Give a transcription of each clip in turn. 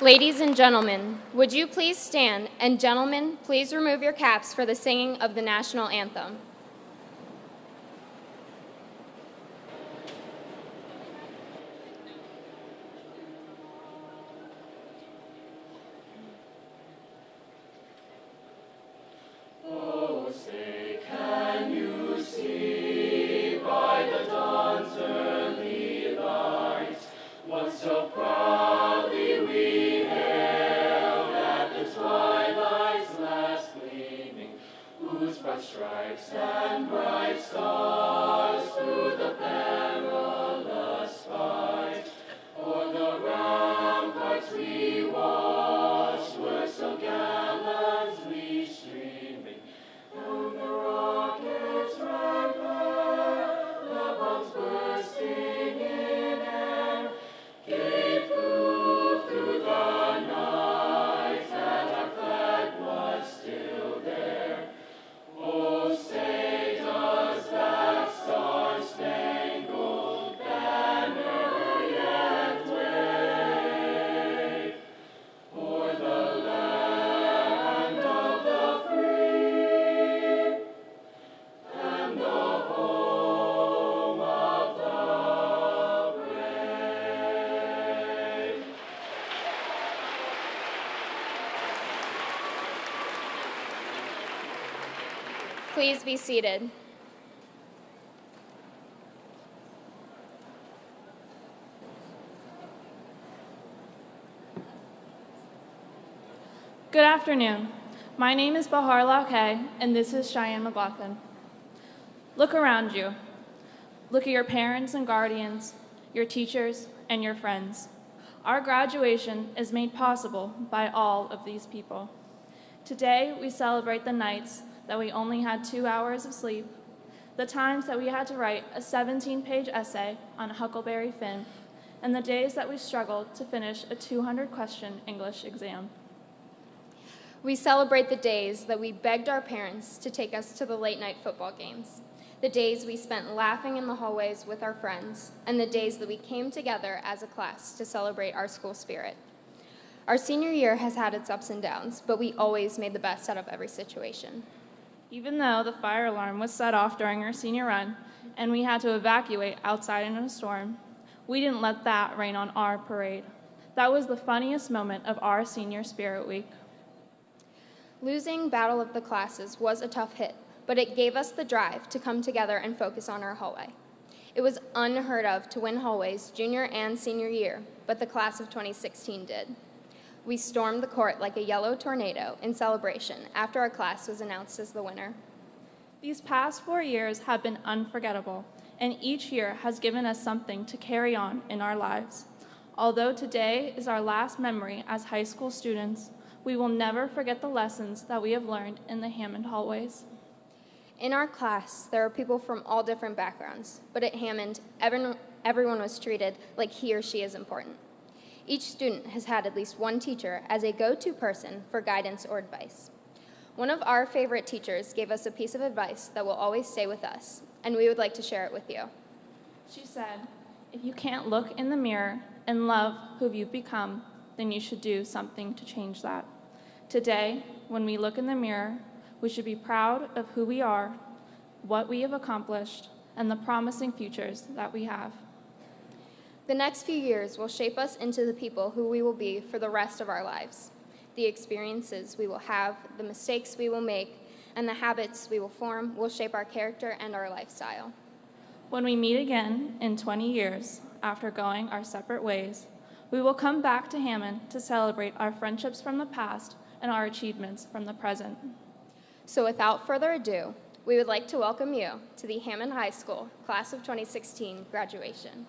Ladies and gentlemen, would you please stand, and gentlemen, please remove your caps for the singing of the national anthem. Stripes and bright stars through the perilous fight, o'er the ramparts we watched were so gallantly streaming, and the rockets' red glare, the bombs bursting in air, gave proof through the night that our flag was still there. Oh, say does that star-spangled banner yet wave o'er the land of the free and the home of the brave? Please be seated. Good afternoon. My name is Bahar Lauke, and this is Cheyenne McLaughlin. Look around you. Look at your parents and guardians, your teachers, and your friends. Our graduation is made possible by all of these people. Today, we celebrate the nights that we only had 2 hours of sleep, the times that we had to write a 17-page essay on Huckleberry Finn, and the days that we struggled to finish a 200-question English exam. We celebrate the days that we begged our parents to take us to the late-night football games, the days we spent laughing in the hallways with our friends, and the days that we came together as a class to celebrate our school spirit. Our senior year has had its ups and downs, but we always made the best out of every situation. Even though the fire alarm was set off during our senior run and we had to evacuate outside in a storm, we didn't let that rain on our parade. That was the funniest moment of our senior spirit week. Losing Battle of the Classes was a tough hit, but it gave us the drive to come together and focus on our hallway. It was unheard of to win hallways junior and senior year, but the class of 2016 did. We stormed the court like a yellow tornado in celebration after our class was announced as the winner. These past 4 years have been unforgettable, and each year has given us something to carry on in our lives. Although today is our last memory as high school students, we will never forget the lessons that we have learned in the Hammond hallways. In our class, there are people from all different backgrounds, but at Hammond, everyone was treated like he or she is important. Each student has had at least one teacher as a go-to person for guidance or advice. One of our favorite teachers gave us a piece of advice that will always stay with us, and we would like to share it with you. She said, "If you can't look in the mirror and love who you've become, then you should do something to change that." Today, when we look in the mirror, we should be proud of who we are, what we have accomplished, and the promising futures that we have. The next few years will shape us into the people who we will be for the rest of our lives. The experiences we will have, the mistakes we will make, and the habits we will form will shape our character and our lifestyle. When we meet again in 20 years, after going our separate ways, we will come back to Hammond to celebrate our friendships from the past and our achievements from the present. So without further ado, we would like to welcome you to the Hammond High School Class of 2016 graduation.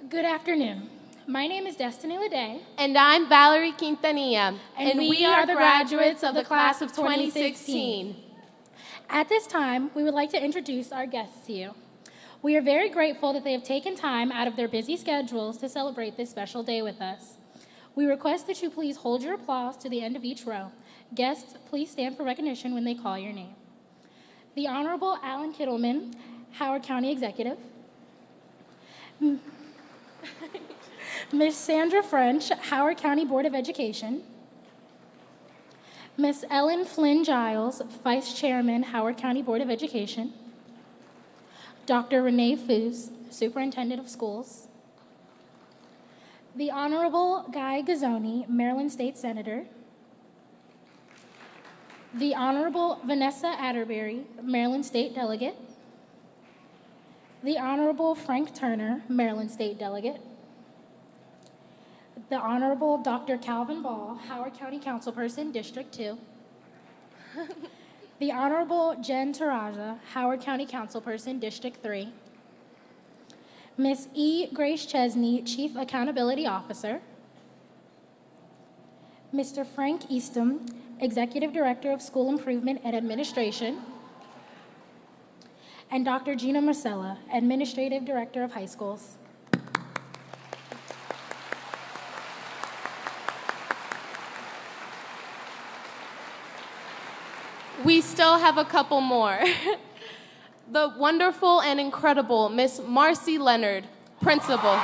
Good afternoon. My name is Destiny Leday. And I'm Valerie Quintanilla. And we are the graduates of the class of 2016. At this time, we would like to introduce our guests to you. We are very grateful that they have taken time out of their busy schedules to celebrate this special day with us. We request that you please hold your applause to the end of each row. Guests, please stand for recognition when they call your name. The Honorable Alan Kittleman, Howard County Executive. Ms. Sandra French, Howard County Board of Education. Ms. Ellen Flynn Giles, Vice Chairman, Howard County Board of Education. Dr. Renee Foos, Superintendent of Schools. The Honorable Guy Gazzoni, Maryland State Senator. The Honorable Vanessa Atterbury, Maryland State Delegate. The Honorable Frank Turner, Maryland State Delegate. The Honorable Dr. Calvin Ball, Howard County Councilperson, District 2. The Honorable Jen Taraja, Howard County Councilperson, District 3. Ms. E. Grace Chesney, Chief Accountability Officer. Mr. Frank Eastham, Executive Director of School Improvement and Administration. And Dr. Gina Marcella, Administrative Director of High Schools. We still have a couple more. The wonderful and incredible Miss Marcy Leonard, Principal.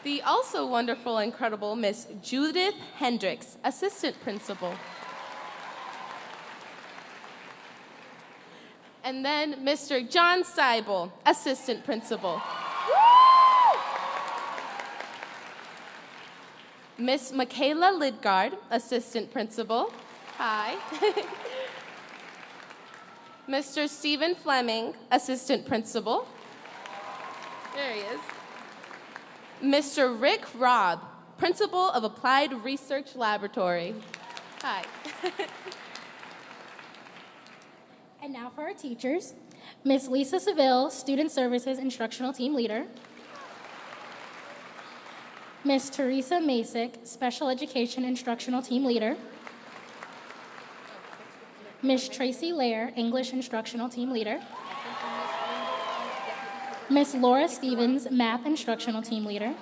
The also wonderful and incredible Miss Judith Hendricks, Assistant Principal. And then Mr. John Seibel, Assistant Principal. Miss Michaela Lidgard, Assistant Principal. Hi. Mr. Stephen Fleming, Assistant Principal. There he is. Mr. Rick Robb, Principal of Applied Research Laboratory. Hi. And now for our teachers. Miss Lisa Seville, Student Services Instructional Team Leader. Ms. Teresa Masick, Special Education Instructional Team Leader. Ms. Tracy Lair, English Instructional Team Leader. Ms. Laura Stevens, Math Instructional Team Leader.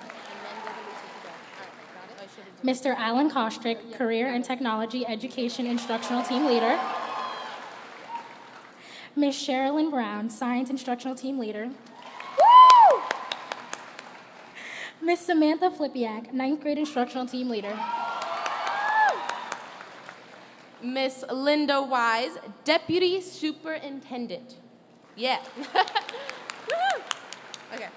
Mr. Alan Kostrick, Career and Technology Education Instructional Team Leader. Ms. Sherilyn Brown, Science Instructional Team Leader. Ms. Samantha Flipiak, 9th grade instructional team leader. Miss Linda Wise, Deputy Superintendent. Yeah. Okay.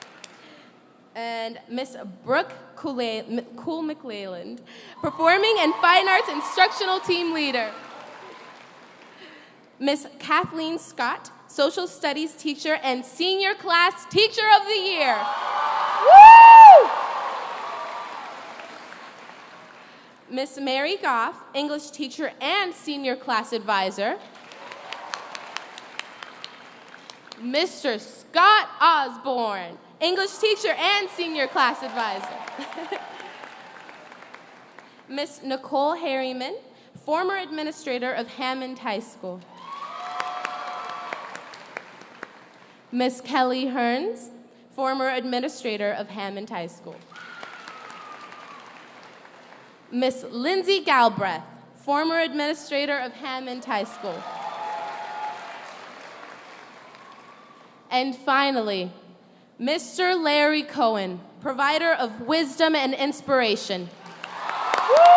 And Miss Brooke Cool McLeland, Performing and Fine Arts Instructional Team Leader. Miss Kathleen Scott, Social Studies Teacher and Senior Class Teacher of the Year. Woo! Miss Mary Goff, English Teacher and Senior Class Advisor. Mr. Scott Osborne, English Teacher and Senior Class Advisor. Miss Nicole Harriman, former Administrator of Hammond High School. Miss Kelly Hearns, former Administrator of Hammond High School. Miss Lindsay Galbraith, former Administrator of Hammond High School. And finally, Mr. Larry Cohen, provider of wisdom and inspiration. Woo!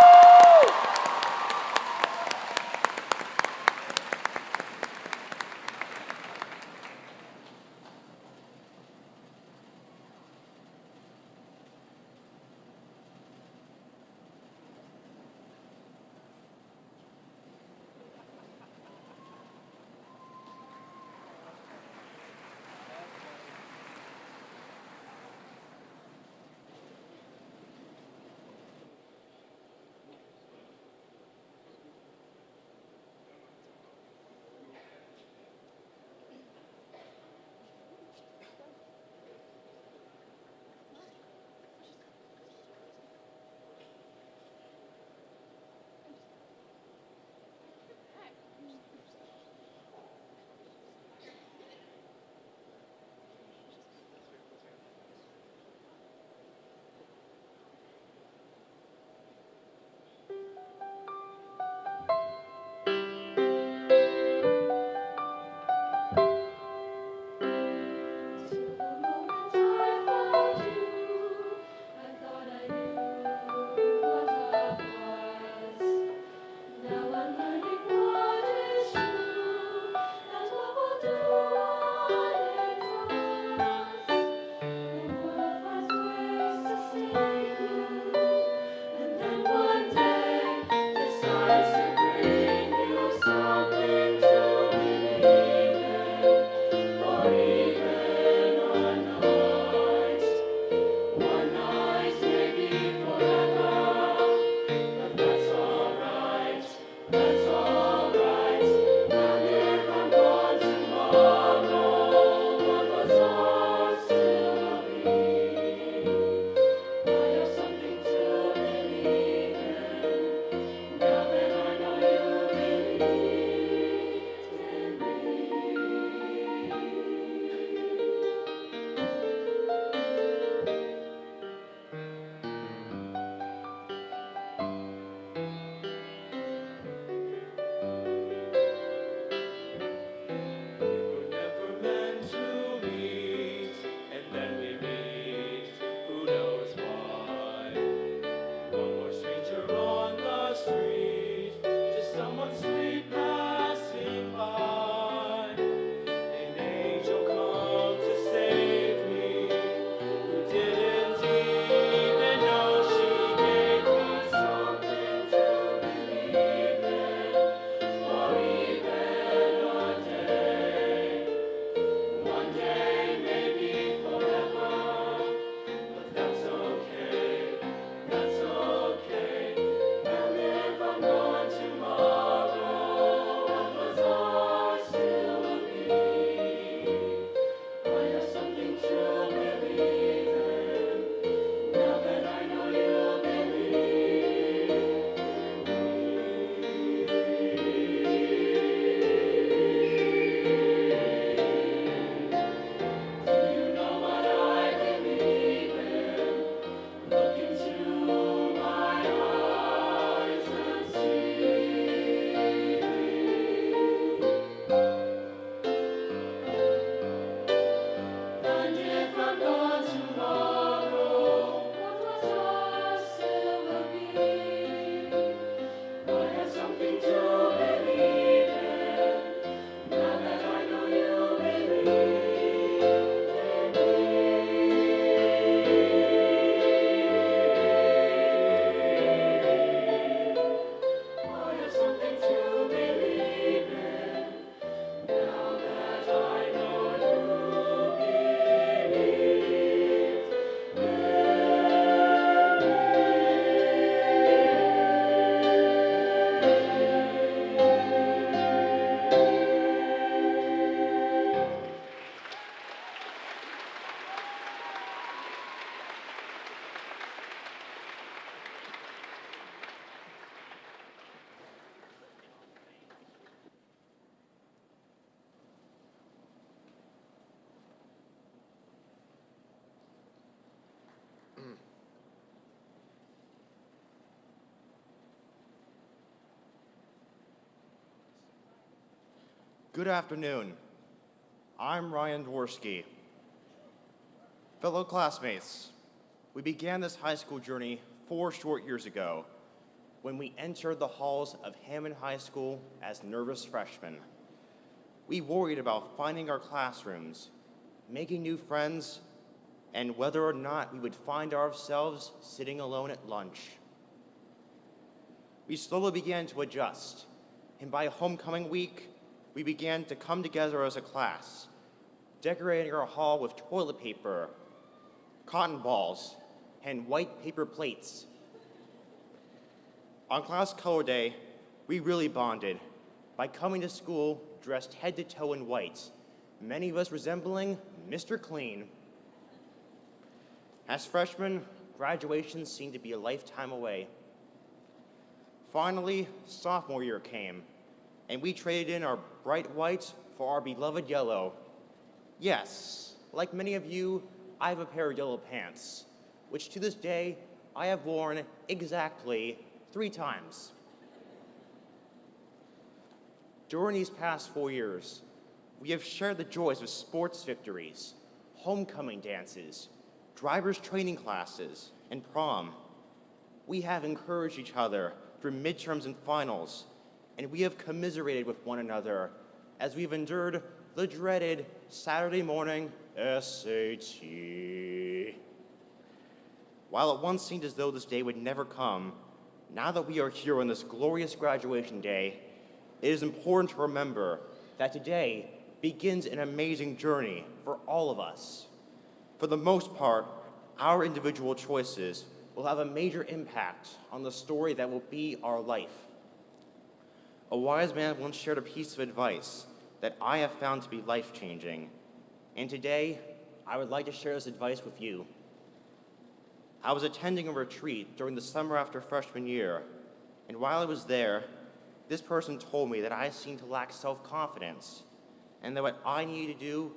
Good afternoon. I'm Ryan Dworsky. Fellow classmates, we began this high school journey 4 short years ago when we entered the halls of Hammond High School as nervous freshmen. We worried about finding our classrooms, making new friends, and whether or not we would find ourselves sitting alone at lunch. We slowly began to adjust, and by homecoming week, we began to come together as a class, decorating our hall with toilet paper, cotton balls, and white paper plates. On class color day, we really bonded by coming to school dressed head to toe in white, many of us resembling Mr. Clean. As freshmen, graduation seemed to be a lifetime away. Finally, sophomore year came, and we traded in our bright white for our beloved yellow. Yes, like many of you, I have a pair of yellow pants, which to this day I have worn exactly 3 times. During these past 4 years, we have shared the joys of sports victories, homecoming dances, driver's training classes, and prom. We have encouraged each other through midterms and finals, and we have commiserated with one another as we've endured the dreaded Saturday morning SAT. While it once seemed as though this day would never come, now that we are here on this glorious graduation day, it is important to remember that today begins an amazing journey for all of us. For the most part, our individual choices will have a major impact on the story that will be our life. A wise man once shared a piece of advice that I have found to be life-changing, and today I would like to share this advice with you. I was attending a retreat during the summer after freshman year, and while I was there, this person told me that I seemed to lack self-confidence, and that what I needed to do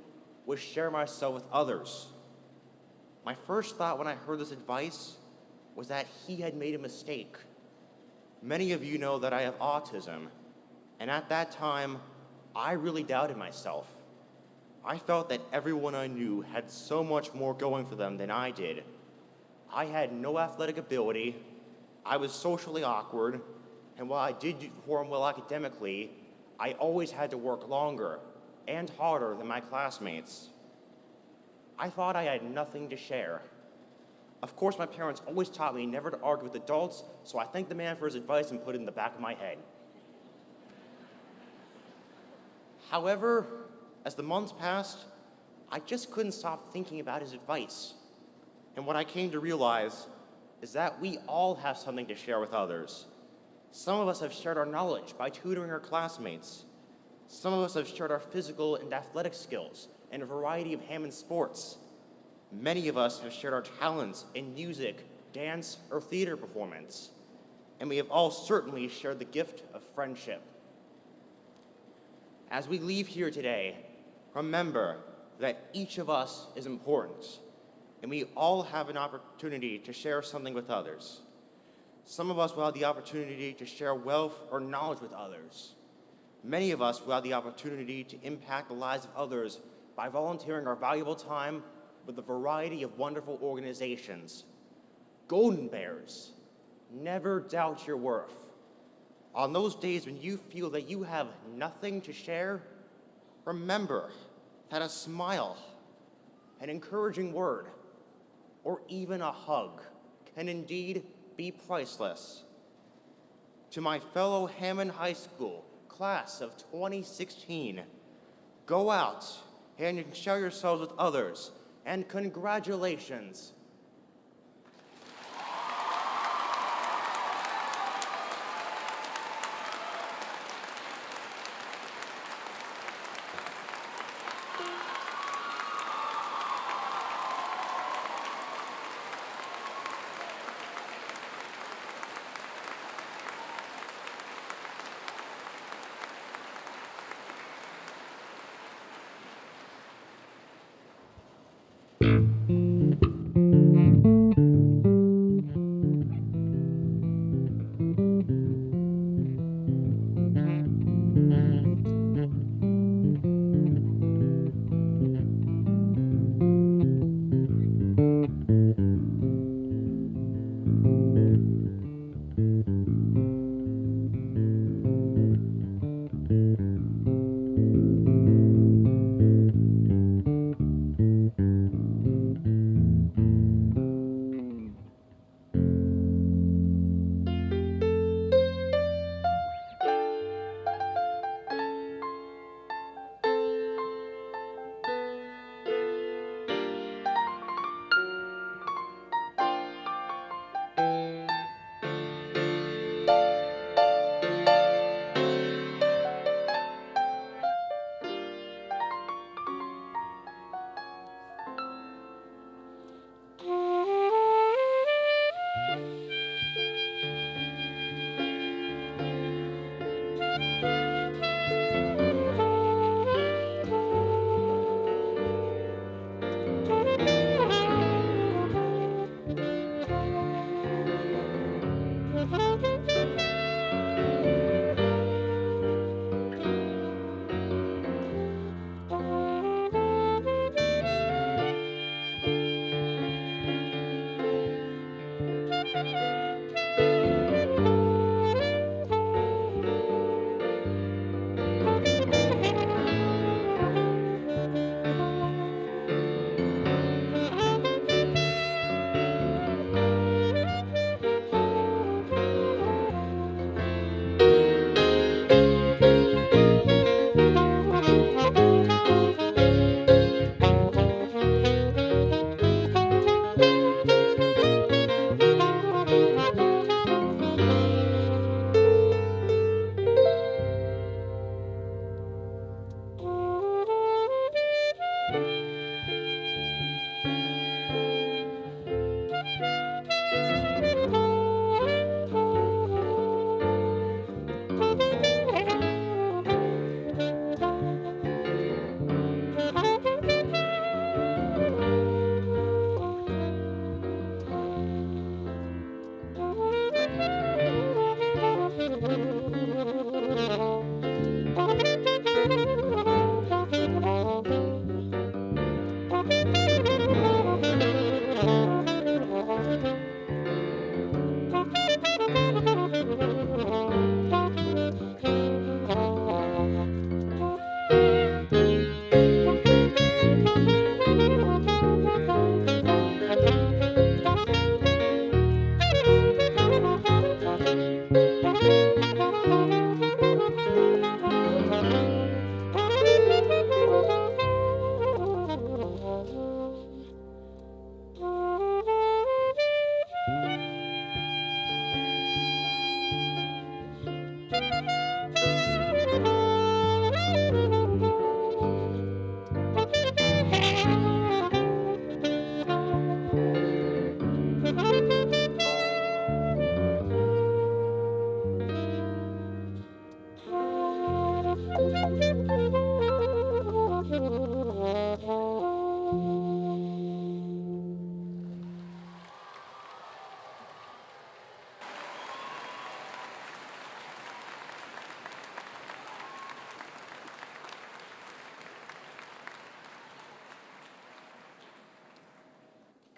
was share myself with others. My first thought when I heard this advice was that he had made a mistake. Many of you know that I have autism, and at that time, I really doubted myself. I felt that everyone I knew had so much more going for them than I did. I had no athletic ability, I was socially awkward, and while I did perform well academically, I always had to work longer and harder than my classmates. I thought I had nothing to share. Of course, my parents always taught me never to argue with adults, so I thanked the man for his advice and put it in the back of my head. However, as the months passed, I just couldn't stop thinking about his advice. And what I came to realize is that we all have something to share with others. Some of us have shared our knowledge by tutoring our classmates. Some of us have shared our physical and athletic skills in a variety of Hammond sports. Many of us have shared our talents in music, dance, or theater performance. And we have all certainly shared the gift of friendship. As we leave here today, remember that each of us is important, and we all have an opportunity to share something with others. Some of us will have the opportunity to share wealth or knowledge with others. Many of us will have the opportunity to impact the lives of others by volunteering our valuable time with a variety of wonderful organizations. Golden Bears, never doubt your worth. On those days when you feel that you have nothing to share, remember that a smile, an encouraging word, or even a hug can indeed be priceless. To my fellow Hammond High School class of 2016, go out and share yourselves with others, and congratulations.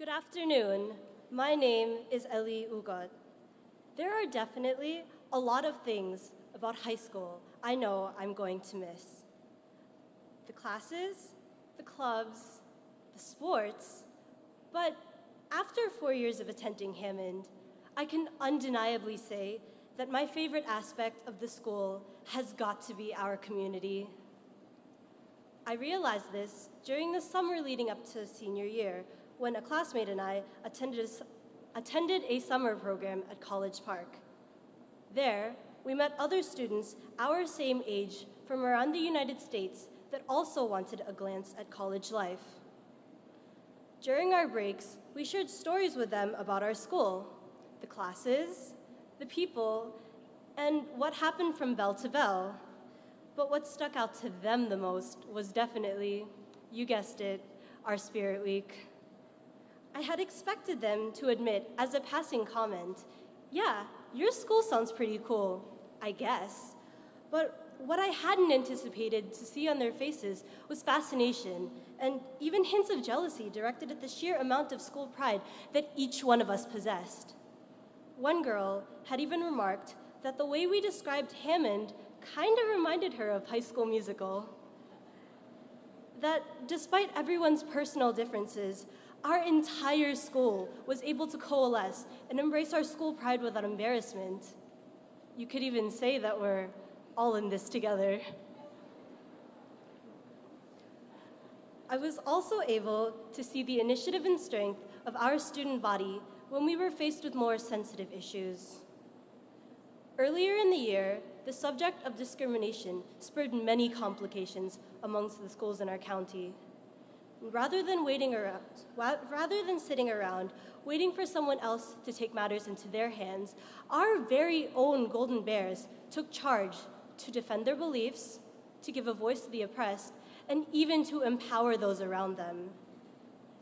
Good afternoon. My name is Ellie Ugot. There are definitely a lot of things about high school I know I'm going to miss. The classes, the clubs, the sports, but after 4 years of attending Hammond, I can undeniably say that my favorite aspect of the school has got to be our community. I realized this during the summer leading up to senior year when a classmate and I attended a summer program at College Park. There, we met other students our same age from around the United States that also wanted a glance at college life. During our breaks, we shared stories with them about our school, the classes, the people, and what happened from bell to bell. But what stuck out to them the most was definitely, you guessed it, our Spirit Week. I had expected them to admit as a passing comment, yeah, your school sounds pretty cool, I guess. But what I hadn't anticipated to see on their faces was fascination and even hints of jealousy directed at the sheer amount of school pride that each one of us possessed. One girl had even remarked that the way we described Hammond kind of reminded her of High School Musical. That despite everyone's personal differences, our entire school was able to coalesce and embrace our school pride without embarrassment. You could even say that we're all in this together. I was also able to see the initiative and strength of our student body when we were faced with more sensitive issues. Earlier in the year, the subject of discrimination spurred many complications amongst the schools in our county. Rather than sitting around waiting for someone else to take matters into their hands, our very own Golden Bears took charge to defend their beliefs, to give a voice to the oppressed, and even to empower those around them.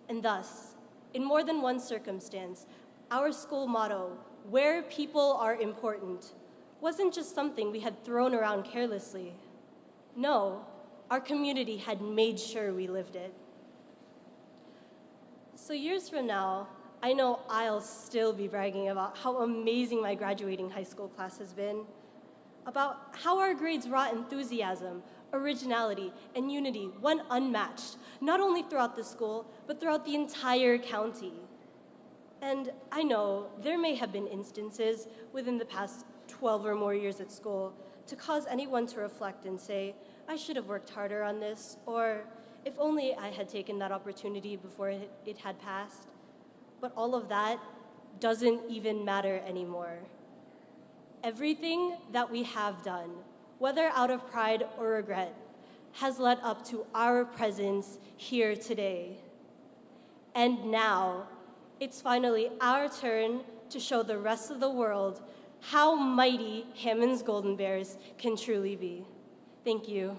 And thus, in more than one circumstance, our school motto, "Where people are important," wasn't just something we had thrown around carelessly. No, our community had made sure we lived it. So years from now, I know I'll still be bragging about how amazing my graduating high school class has been, about how our grades brought enthusiasm, originality, and unity, one unmatched, not only throughout the school, but throughout the entire county. And I know there may have been instances within the past 12 or more years at school to cause anyone to reflect and say, I should have worked harder on this, or if only I had taken that opportunity before it had passed. But all of that doesn't even matter anymore. Everything that we have done, whether out of pride or regret, has led up to our presence here today. And now, it's finally our turn to show the rest of the world how mighty Hammond's Golden Bears can truly be. Thank you.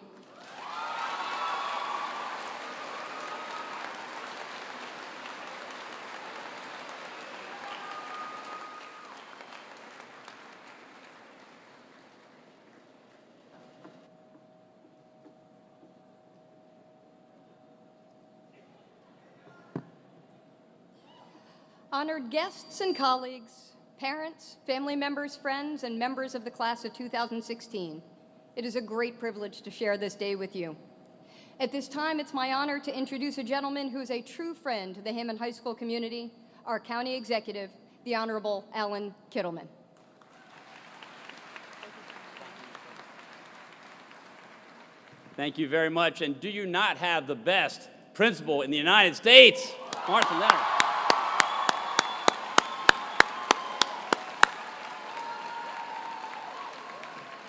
Honored guests and colleagues, parents, family members, friends, and members of the class of 2016, it is a great privilege to share this day with you. At this time, it's my honor to introduce a gentleman who is a true friend to the Hammond High School community, our county executive, the Honorable Alan Kittleman. Thank you very much. And do you not have the best principal in the United States, Martha Leonard?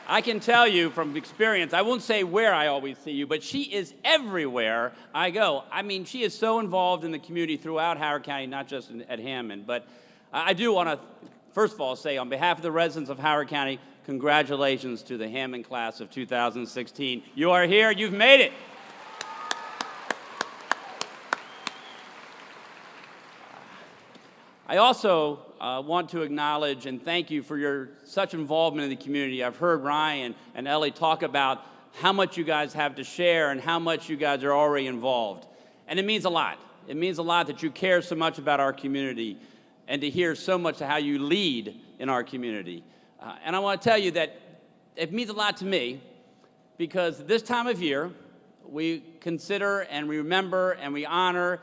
I can tell you from experience, I won't say where I always see you, but she is everywhere I go. I mean, she is so involved in the community throughout Howard County, not just at Hammond. But I do want to, first of all, say on behalf of the residents of Howard County, congratulations to the Hammond class of 2016. You are here, you've made it. I also want to acknowledge and thank you for your such involvement in the community. I've heard Ryan and Ellie talk about how much you guys have to share and how much you guys are already involved. And it means a lot. It means a lot that you care so much about our community and to hear so much of how you lead in our community. And I want to tell you that it means a lot to me because this time of year, we consider and we remember and we honor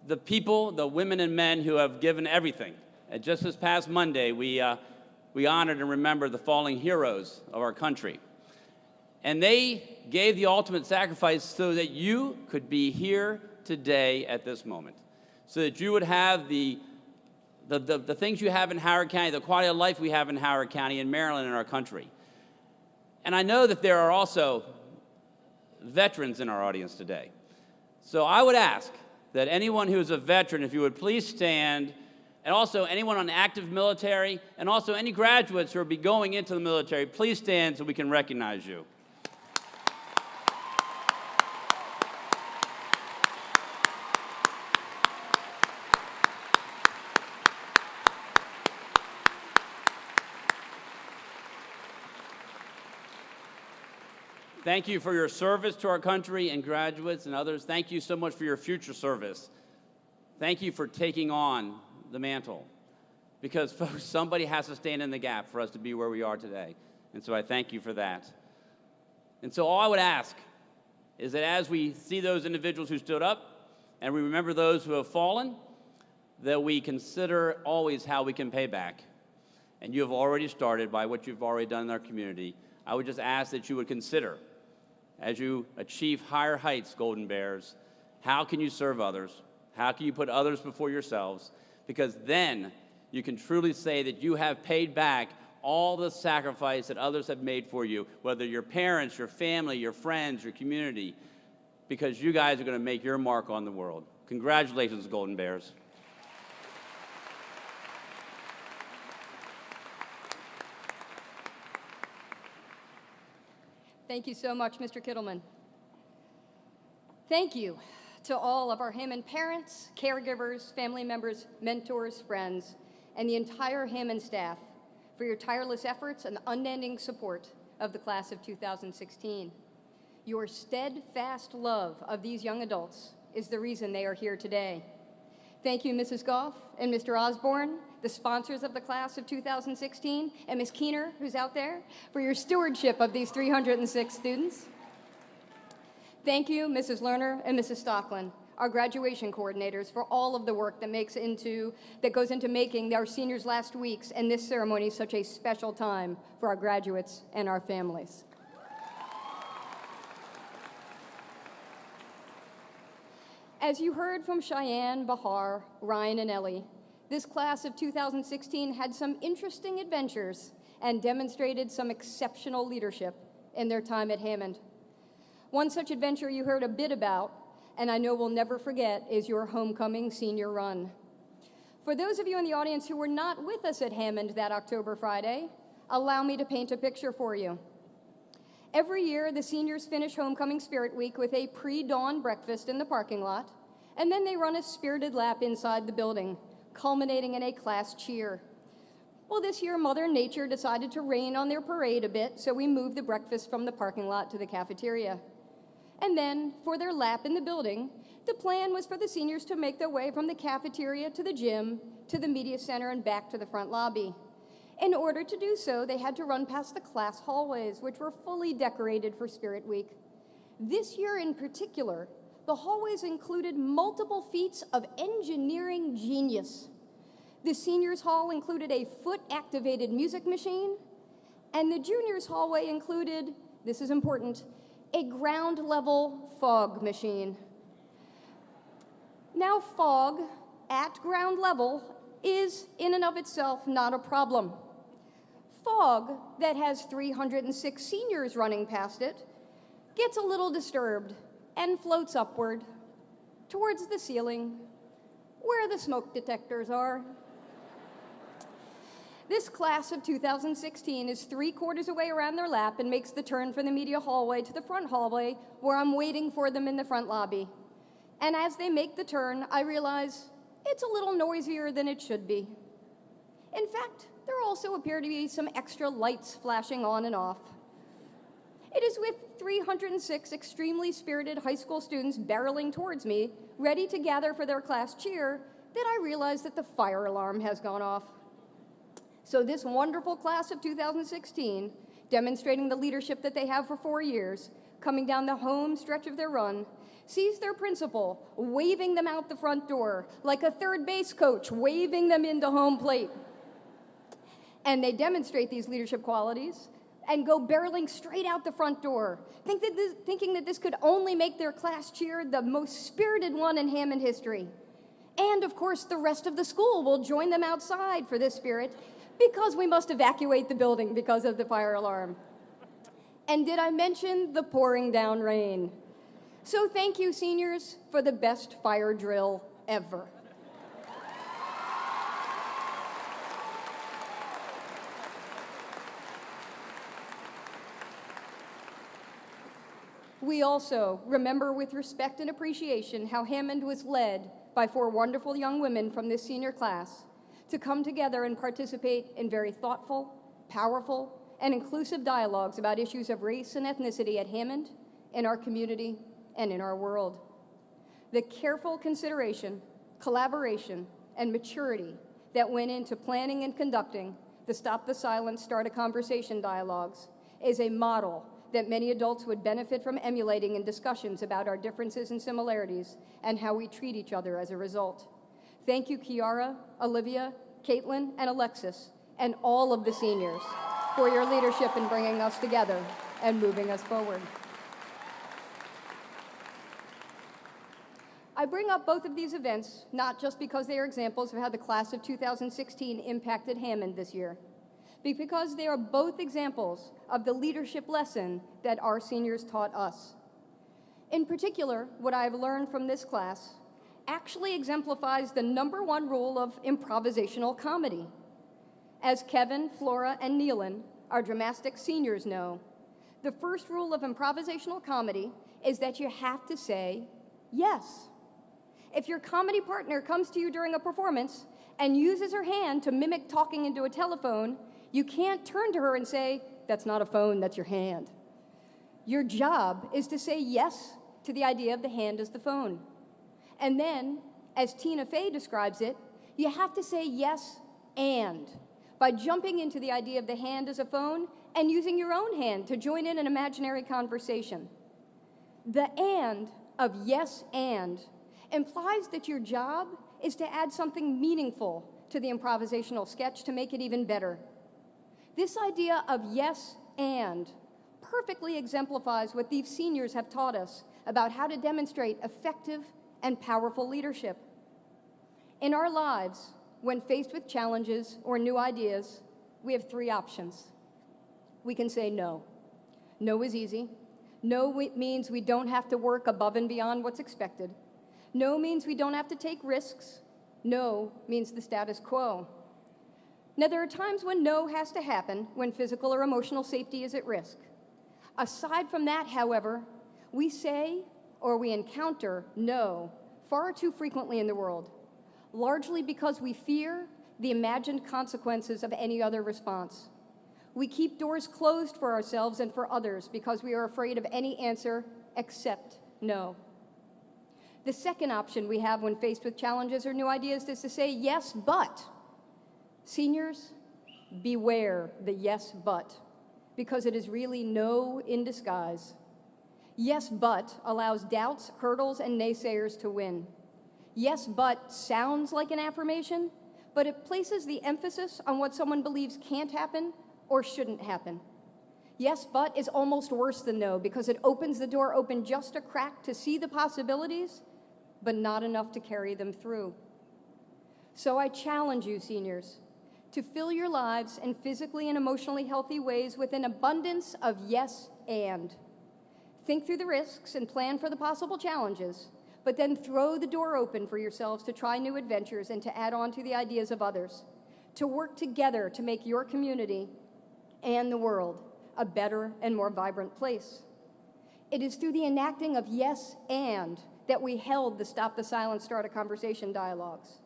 the people, the women and men who have given everything. And just this past Monday, we honored and remembered the fallen heroes of our country. And they gave the ultimate sacrifice so that you could be here today at this moment, so that you would have the things you have in Howard County, the quality of life we have in Howard County and Maryland in our country. And I know that there are also veterans in our audience today. So I would ask that anyone who is a veteran, if you would please stand, and also anyone on active military, and also any graduates who will be going into the military, please stand so we can recognize you. Thank you for your service to our country, and graduates and others. Thank you so much for your future service. Thank you for taking on the mantle. Because, folks, somebody has to stand in the gap for us to be where we are today. And so I thank you for that. And so all I would ask is that as we see those individuals who stood up, and we remember those who have fallen, that we consider always how we can pay back. And you have already started by what you've already done in our community. I would just ask that you would consider, as you achieve higher heights, Golden Bears, how can you serve others? How can you put others before yourselves? Because then you can truly say that you have paid back all the sacrifice that others have made for you, whether your parents, your family, your friends, your community, because you guys are going to make your mark on the world. Congratulations, Golden Bears. Thank you so much, Mr. Kittleman. Thank you to all of our Hammond parents, caregivers, family members, mentors, friends, and the entire Hammond staff for your tireless efforts and unending support of the class of 2016. Your steadfast love of these young adults is the reason they are here today. Thank you, Mrs. Goff and Mr. Osborne, the sponsors of the class of 2016, and Ms. Keener, who's out there, for your stewardship of these 306 students. Thank you, Mrs. Lerner and Mrs. Stocklin, our graduation coordinators, for all of the work that goes into making our seniors' last weeks and this ceremony such a special time for our graduates and our families. As you heard from Cheyenne, Bahar, Ryan, and Ellie, this class of 2016 had some interesting adventures and demonstrated some exceptional leadership in their time at Hammond. One such adventure you heard a bit about, and I know we'll never forget, is your homecoming senior run. For those of you in the audience who were not with us at Hammond that October Friday, allow me to paint a picture for you. Every year, the seniors finish Homecoming Spirit Week with a pre-dawn breakfast in the parking lot, and then they run a spirited lap inside the building, culminating in a class cheer. Well, this year, Mother Nature decided to rain on their parade a bit, so we moved the breakfast from the parking lot to the cafeteria. And then, for their lap in the building, the plan was for the seniors to make their way from the cafeteria to the gym, to the media center, and back to the front lobby. In order to do so, they had to run past the class hallways, which were fully decorated for Spirit Week. This year in particular, the hallways included multiple feats of engineering genius. The seniors' hall included a foot-activated music machine, and the juniors' hallway included, this is important, a ground-level fog machine. Now, fog at ground level is in and of itself not a problem. Fog that has 306 seniors running past it gets a little disturbed and floats upward towards the ceiling where the smoke detectors are. This class of 2016 is 3/4 away around their lap and makes the turn from the media hallway to the front hallway where I'm waiting for them in the front lobby. And as they make the turn, I realize it's a little noisier than it should be. In fact, there also appear to be some extra lights flashing on and off. It is with 306 extremely spirited high school students barreling towards me, ready to gather for their class cheer, that I realize that the fire alarm has gone off. So this wonderful class of 2016, demonstrating the leadership that they have for 4 years, coming down the home stretch of their run, sees their principal waving them out the front door like a third base coach waving them into home plate. And they demonstrate these leadership qualities and go barreling straight out the front door, thinking that this could only make their class cheer the most spirited one in Hammond history. And of course, the rest of the school will join them outside for this spirit because we must evacuate the building because of the fire alarm. And did I mention the pouring down rain? So thank you, seniors, for the best fire drill ever. We also remember with respect and appreciation how Hammond was led by 4 wonderful young women from this senior class to come together and participate in very thoughtful, powerful, and inclusive dialogues about issues of race and ethnicity at Hammond, in our community, and in our world. The careful consideration, collaboration, and maturity that went into planning and conducting the Stop the Silence, Start a Conversation dialogues is a model that many adults would benefit from emulating in discussions about our differences and similarities and how we treat each other as a result. Thank you, Kiara, Olivia, Caitlin, and Alexis, and all of the seniors for your leadership in bringing us together and moving us forward. I bring up both of these events not just because they are examples of how the class of 2016 impacted Hammond this year, but because they are both examples of the leadership lesson that our seniors taught us. In particular, what I've learned from this class actually exemplifies the #1 rule of improvisational comedy. As Kevin, Flora, and Neelan, our dramatic seniors, know, the first rule of improvisational comedy is that you have to say yes. If your comedy partner comes to you during a performance and uses her hand to mimic talking into a telephone, you can't turn to her and say, "That's not a phone, that's your hand." Your job is to say yes to the idea of the hand as the phone. And then, as Tina Fey describes it, you have to say yes and, by jumping into the idea of the hand as a phone and using your own hand to join in an imaginary conversation. The and of yes and implies that your job is to add something meaningful to the improvisational sketch to make it even better. This idea of yes and perfectly exemplifies what these seniors have taught us about how to demonstrate effective and powerful leadership. In our lives, when faced with challenges or new ideas, we have 3 options. We can say no. No is easy. No means we don't have to work above and beyond what's expected. No means we don't have to take risks. No means the status quo. Now, there are times when no has to happen, when physical or emotional safety is at risk. Aside from that, however, we say or we encounter no far too frequently in the world, largely because we fear the imagined consequences of any other response. We keep doors closed for ourselves and for others because we are afraid of any answer except no. The second option we have when faced with challenges or new ideas is to say yes, but. Seniors, beware the yes, but, because it is really no in disguise. Yes, but allows doubts, hurdles, and naysayers to win. Yes, but sounds like an affirmation, but it places the emphasis on what someone believes can't happen or shouldn't happen. Yes, but is almost worse than no because it opens the door open just a crack to see the possibilities, but not enough to carry them through. So I challenge you, seniors, to fill your lives in physically and emotionally healthy ways with an abundance of yes and. Think through the risks and plan for the possible challenges, but then throw the door open for yourselves to try new adventures and to add on to the ideas of others, to work together to make your community and the world a better and more vibrant place. It is through the enacting of yes and that we held the Stop the Silence, Start a Conversation dialogues.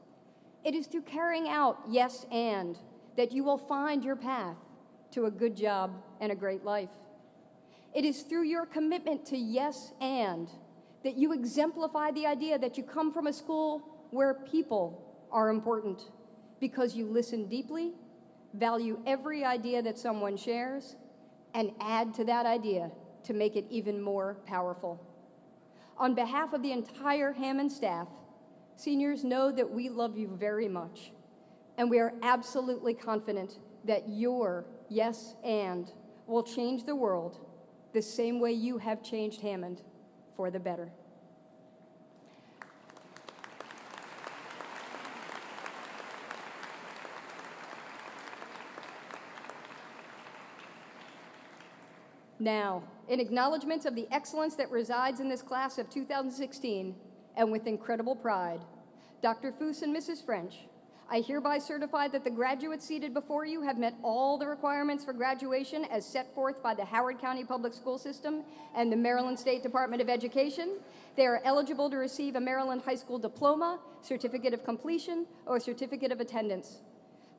It is through carrying out yes and that you will find your path to a good job and a great life. It is through your commitment to yes and that you exemplify the idea that you come from a school where people are important because you listen deeply, value every idea that someone shares, and add to that idea to make it even more powerful. On behalf of the entire Hammond staff, seniors, know that we love you very much, and we are absolutely confident that your yes and will change the world the same way you have changed Hammond for the better. Now, in acknowledgment of the excellence that resides in this class of 2016, and with incredible pride, Dr. Foose and Mrs. French, I hereby certify that the graduates seated before you have met all the requirements for graduation as set forth by the Howard County Public School System and the Maryland State Department of Education. They are eligible to receive a Maryland High School diploma, certificate of completion, or certificate of attendance.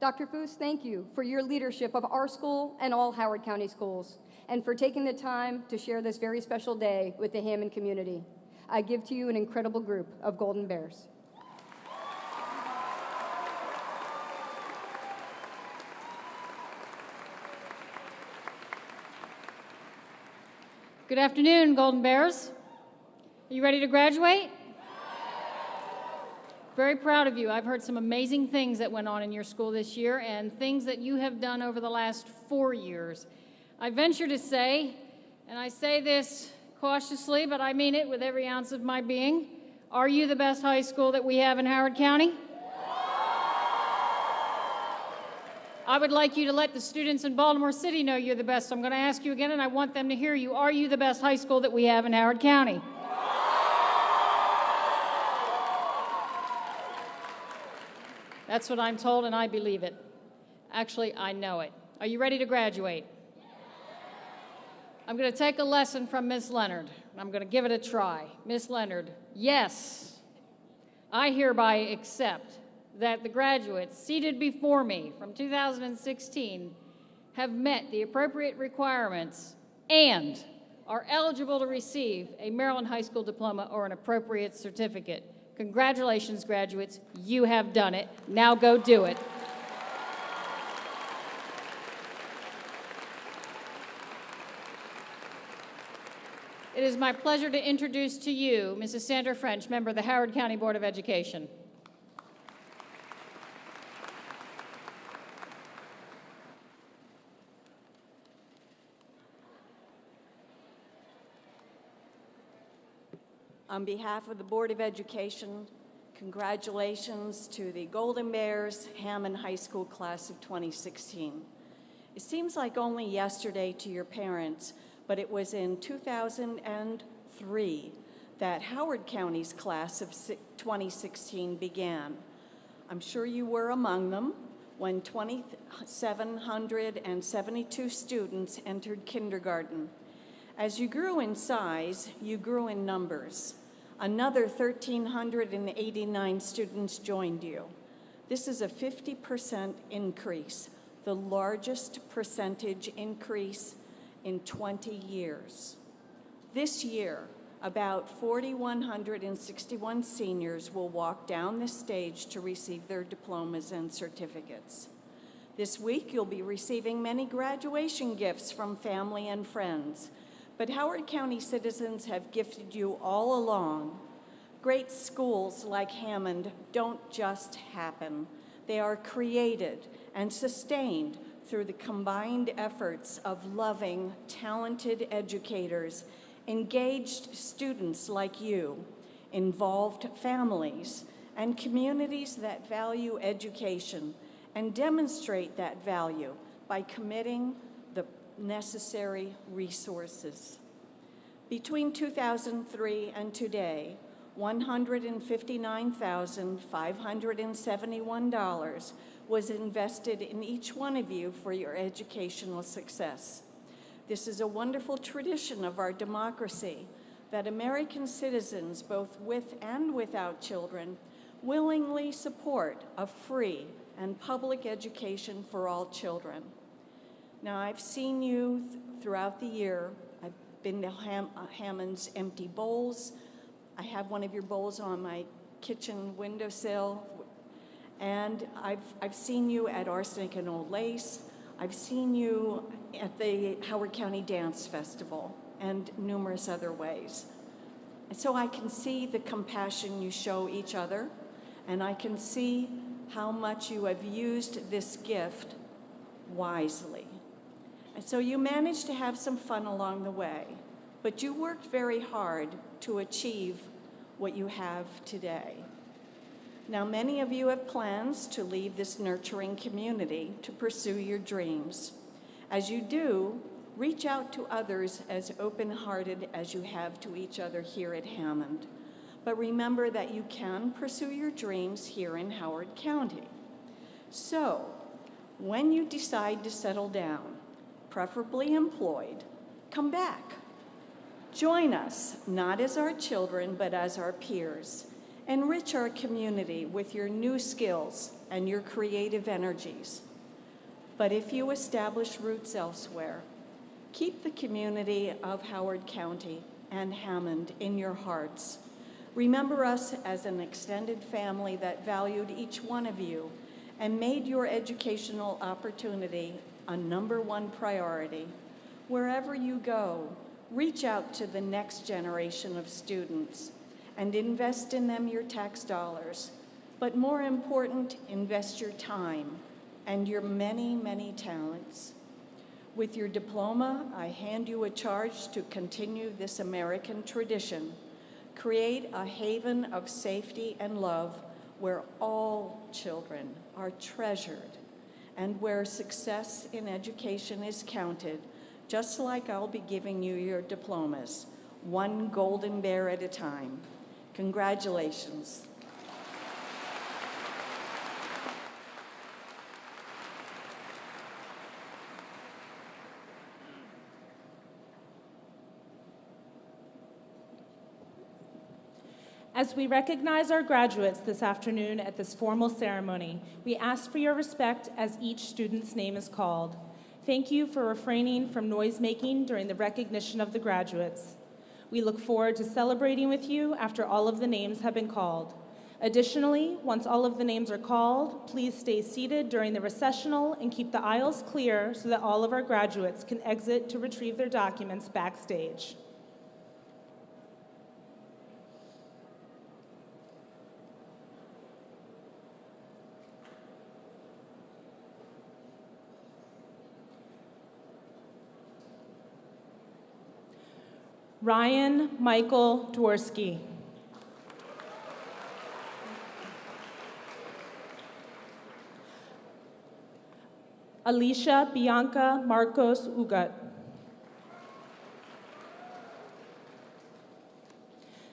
Dr. Foose, thank you for your leadership of our school and all Howard County schools, and for taking the time to share this very special day with the Hammond community. I give to you an incredible group of Golden Bears. Good afternoon, Golden Bears. Are you ready to graduate? Very proud of you. I've heard some amazing things that went on in your school this year and things that you have done over the last 4 years. I venture to say, and I say this cautiously, but I mean it with every ounce of my being, are you the best high school that we have in Howard County? I would like you to let the students in Baltimore City know you're the best. I'm going to ask you again, and I want them to hear you. Are you the best high school that we have in Howard County? That's what I'm told, and I believe it. Actually, I know it. Are you ready to graduate? I'm going to take a lesson from Miss Leonard. I'm going to give it a try. Miss Leonard, yes, I hereby accept that the graduates seated before me from 2016 have met the appropriate requirements and are eligible to receive a Maryland High School diploma or an appropriate certificate. Congratulations, graduates. You have done it. Now go do it. It is my pleasure to introduce to you Mrs. Sandra French, member of the Howard County Board of Education. On behalf of the Board of Education, congratulations to the Golden Bears Hammond High School class of 2016. It seems like only yesterday to your parents, but it was in 2003 that Howard County's class of 2016 began. I'm sure you were among them when 2,772 students entered kindergarten. As you grew in size, you grew in numbers. Another 1,389 students joined you. This is a 50% increase, the largest percentage increase in 20 years. This year, about 4,161 seniors will walk down the stage to receive their diplomas and certificates. This week, you'll be receiving many graduation gifts from family and friends. But Howard County citizens have gifted you all along. Great schools like Hammond don't just happen. They are created and sustained through the combined efforts of loving, talented educators, engaged students like you, involved families, and communities that value education and demonstrate that value by committing the necessary resources. Between 2003 and today, $159,571 was invested in each one of you for your educational success. This is a wonderful tradition of our democracy that American citizens, both with and without children, willingly support a free and public education for all children. Now, I've seen you throughout the year. I've been to Hammond's empty bowls. I have one of your bowls on my kitchen windowsill. And I've seen you at Arsenic and Old Lace. I've seen you at the Howard County Dance Festival and numerous other ways. And so I can see the compassion you show each other, and I can see how much you have used this gift wisely. And so you managed to have some fun along the way, but you worked very hard to achieve what you have today. Now, many of you have plans to leave this nurturing community to pursue your dreams. As you do, reach out to others as open-hearted as you have to each other here at Hammond. But remember that you can pursue your dreams here in Howard County. So, when you decide to settle down, preferably employed, come back. Join us, not as our children, but as our peers. Enrich our community with your new skills and your creative energies. But if you establish roots elsewhere, keep the community of Howard County and Hammond in your hearts. Remember us as an extended family that valued each one of you and made your educational opportunity a #1 priority. Wherever you go, reach out to the next generation of students and invest in them your tax dollars. But more important, invest your time and your many, many talents. With your diploma, I hand you a charge to continue this American tradition. Create a haven of safety and love where all children are treasured and where success in education is counted, just like I'll be giving you your diplomas, one golden bear at a time. Congratulations. As we recognize our graduates this afternoon at this formal ceremony, we ask for your respect as each student's name is called. Thank you for refraining from noise-making during the recognition of the graduates. We look forward to celebrating with you after all of the names have been called. Additionally, once all of the names are called, please stay seated during the recessional and keep the aisles clear so that all of our graduates can exit to retrieve their documents backstage. Ryan Michael Dworsky. Alicia Bianca Marcos Ugat.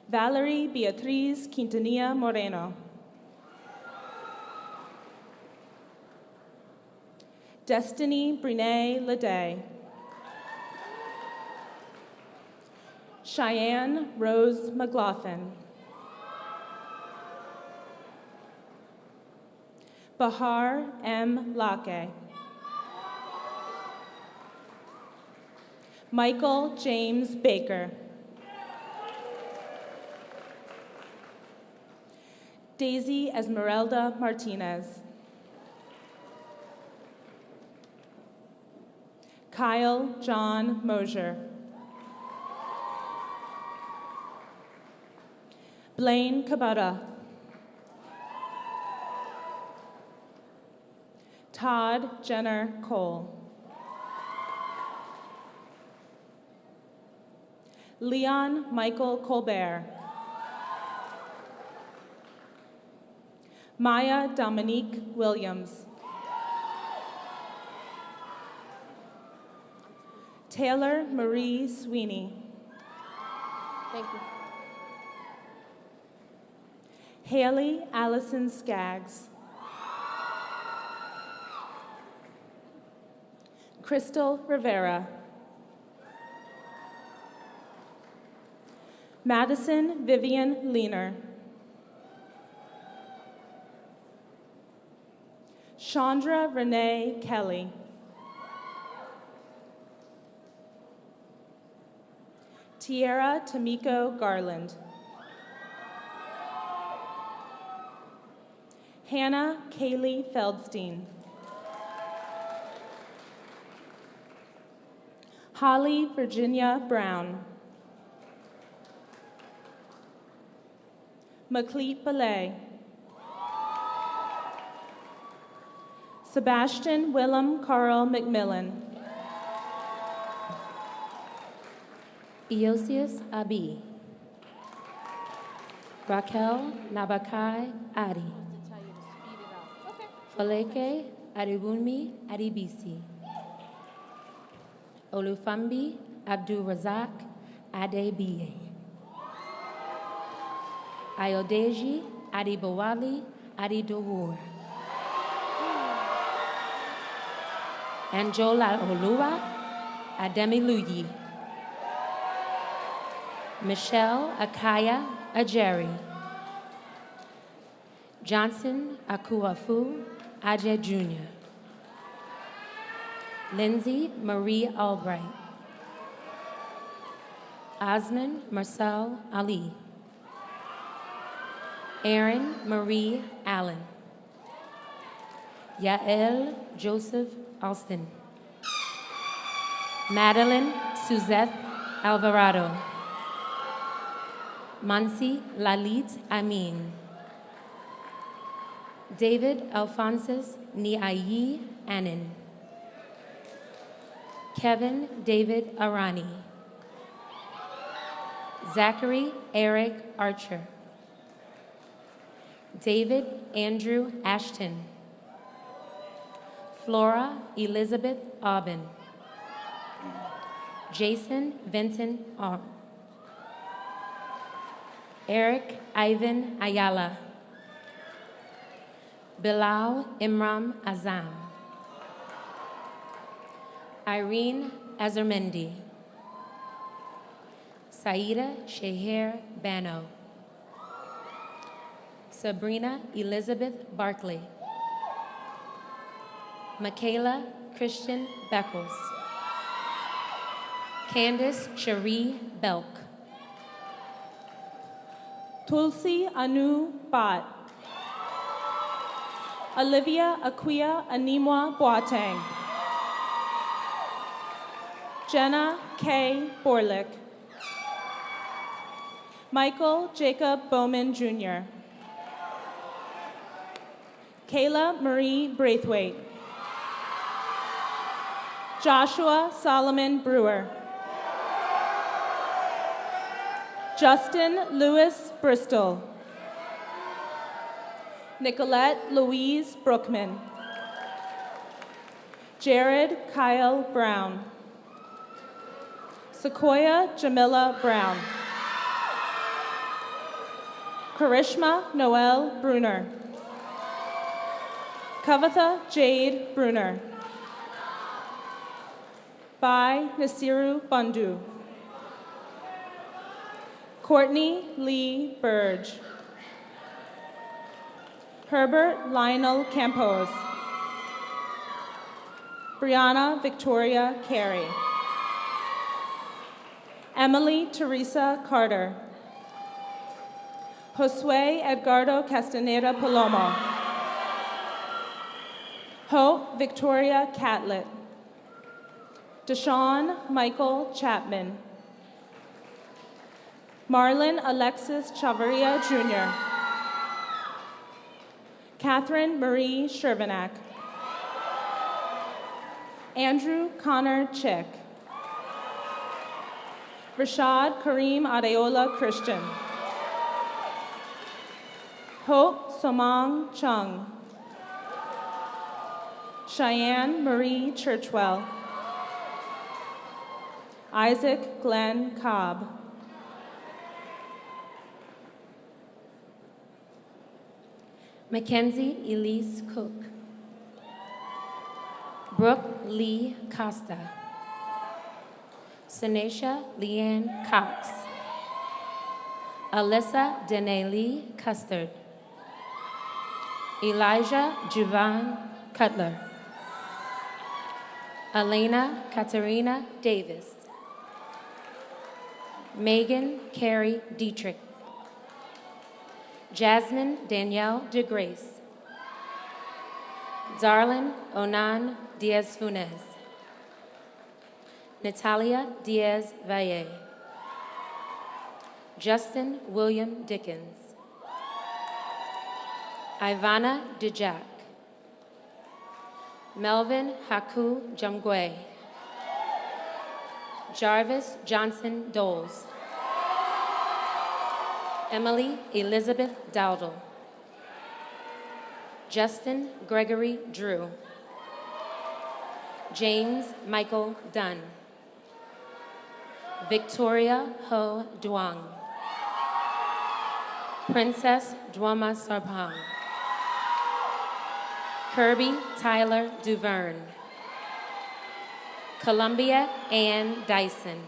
Valerie Beatriz Quintanilla Moreno. Destiny Brene Leday. Cheyenne Rose McLaughlin. Bahar M. Lake. Michael James Baker. Daisy Esmeralda Martinez. Kyle John Mosier. Blaine Cabada. Todd Jenner Cole. Leon Michael Colbert. Maya Dominique Williams. Taylor Marie Sweeney. Thank you. Haley Allison Skaggs. Crystal Rivera. Madison Vivian Leaner. Chandra Renee Kelly. Tierra Tamiko Garland. Hannah Kaylee Feldstein. Holly Virginia Brown. Macleet Belay. Sebastian Willem Carl McMillan. Eosius Abi. Raquel Nabakai Adi. Faleke Adibunmi Adibisi. Olufambi Abdul Razak Adebiye. Ayodeji Adibawali Adidowur. Anjola Olua Ademiluyi. Michelle Akaya Ajeri. Johnson Akuafu Aje Jr. Lindsay Marie Albright. Osman Marcel Ali. Erin Marie Allen. Yael Joseph Alston. Madeline Suzette Alvarado. Mansi Lalit Amin. David Alphonsus Niayi Anin. Kevin David Arani. Zachary Eric Archer. David Andrew Ashton. Flora Elizabeth Aubin. Jason Vinton R. Eric Ivan Ayala. Bilal Imram Azam. Irene Azarmendi. Saida Sheher Bano. Sabrina Elizabeth Barkley. Michaela Christian Beckles. Candace Cherie Belk. Tulsi Anu Bhatt. Olivia Aquia Animwa Boateng. Jenna K. Borlick. Michael Jacob Bowman Jr. Kayla Marie Braithwaite. Joshua Solomon Brewer. Justin Lewis Bristol. Nicolette Louise Brookman. Jared Kyle Brown. Sequoia Jamila Brown. Karishma Noel Bruner. Kavatha Jade Bruner. Bai Nasiru Bundu. Courtney Lee Burge. Herbert Lionel Campos. Brianna Victoria Carey. Emily Teresa Carter. Josue Edgardo Castaneda Palomo. Hope Victoria Catlett. Deshaun Michael Chapman. Marlon Alexis Chavarria Jr. Catherine Marie Shervanack. Andrew Connor Chick. Rashad Kareem Adeola Christian. Hope Somang Chung. Cheyenne Marie Churchwell. Isaac Glenn Cobb. Mackenzie Elise Cook. Brooke Lee Costa. Sanesha Leanne Cox. Alyssa Dene Lee Custard. Elijah Juvan Cutler. Elena Katerina Davis. Megan Carey Dietrich. Jasmine Danielle DeGrace. Darlin Onan Diaz Funes. Natalia Diaz Valle. Justin William Dickens. Ivana Dijak. Melvin Haku Jamgwe. Jarvis Johnson Doles. Emily Elizabeth Dowdle. Justin Gregory Drew. James Michael Dunn. Victoria Ho Duong. Princess Dwama Sarpong. Kirby Tyler Duverne. Columbia Ann Dyson.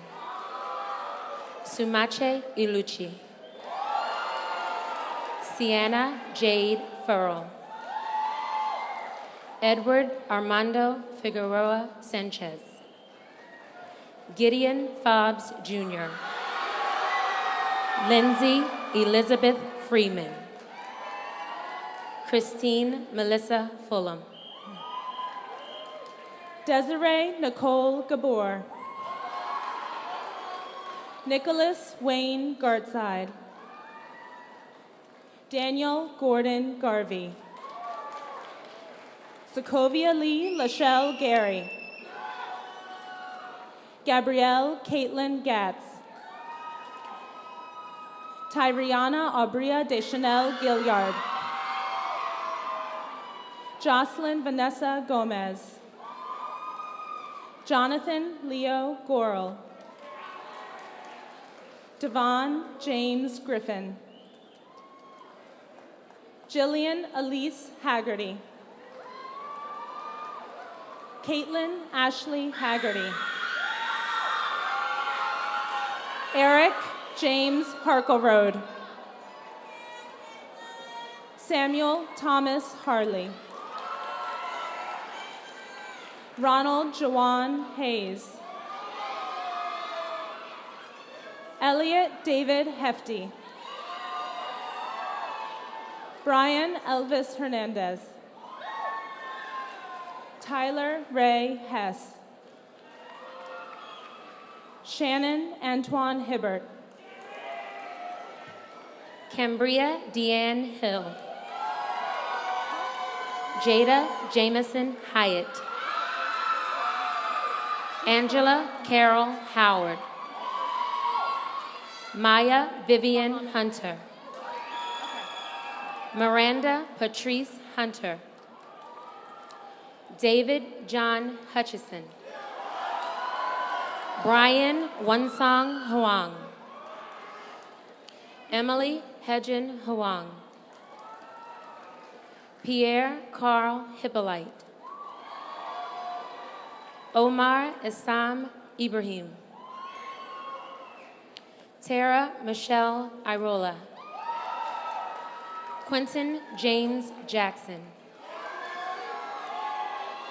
Sumache Iluchi. Sienna Jade Furl. Edward Armando Figueroa Sanchez. Gideon Fobbs Jr. Lindsay Elizabeth Freeman. Christine Melissa Fulham. Desiree Nicole Gabor. Nicholas Wayne Gartside. Daniel Gordon Garvey. Sokovia Lee Lachelle Gary. Gabrielle Caitlin Gatz. Tyriana Aubria Deschanel Gilliard. Jocelyn Vanessa Gomez. Jonathan Leo Gorel. Devon James Griffin. Jillian Elise Haggerty. Caitlin Ashley Haggerty. Eric James Harkleroad. Samuel Thomas Harley. Ronald Jawan Hayes. Elliot David Hefty. Brian Elvis Hernandez. Tyler Ray Hess. Shannon Antoine Hibbert. Cambria Deanne Hill. Jada Jameson Hyatt. Angela Carol Howard. Maya Vivian Hunter. Miranda Patrice Hunter. David John Hutchison. Brian Wansong Huang. Emily Hedgen Huang. Pierre Carl Hippolyte. Omar Essam Ibrahim. Tara Michelle Irola. Quentin James Jackson.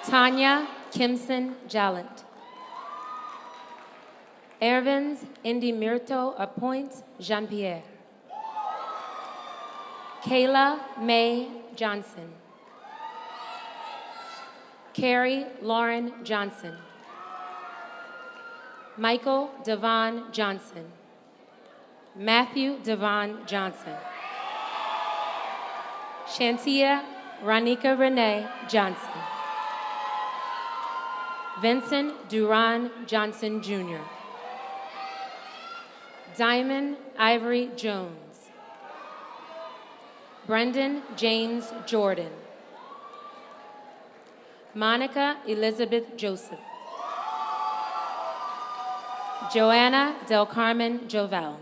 Tanya Kimson Jallet. Ervins Indimirto Appoint Jean-Pierre. Kayla May Johnson. Carrie Lauren Johnson. Michael Devon Johnson. Matthew Devon Johnson. Shantia Ranika Renee Johnson. Vincent Duran Johnson Jr. Diamond Ivory Jones. Brendan James Jordan. Monica Elizabeth Joseph. Joanna Del Carmen Jovel.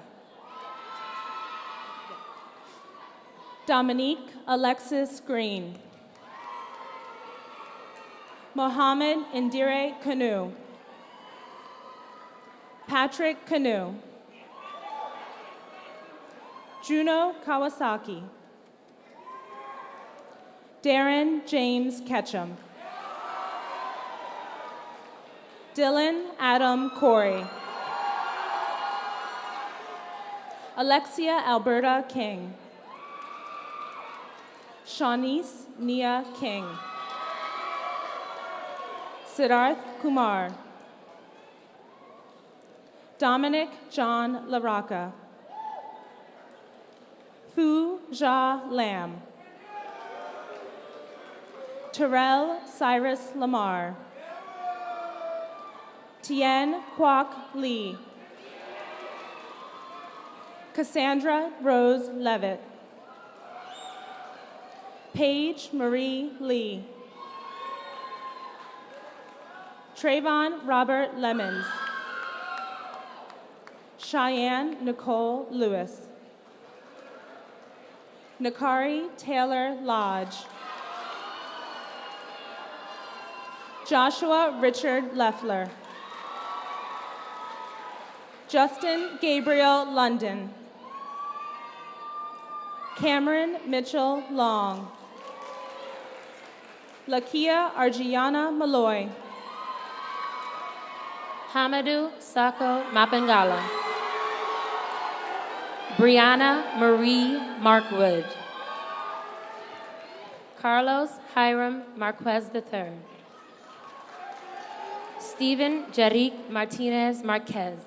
Dominique Alexis Green. Mohammed Indire Kanu. Patrick Kanu. Juno Kawasaki. Darren James Ketchum. Dylan Adam Corey. Alexia Alberta King. Shawnice Nia King. Siddharth Kumar. Dominic John LaRocca. Fu Jia Lam. Terrell Cyrus Lamar. Tien Kwok Lee. Cassandra Rose Levitt. Paige Marie Lee. Trayvon Robert Lemons. Cheyenne Nicole Lewis. Nakari Taylor Lodge. Joshua Richard Leffler. Justin Gabriel London. Cameron Mitchell Long. Lakia Argiana Malloy. Hamadou Sako Mapangala. Brianna Marie Markwood. Carlos Hiram Marquez III. Stephen Jaric Martinez Marquez.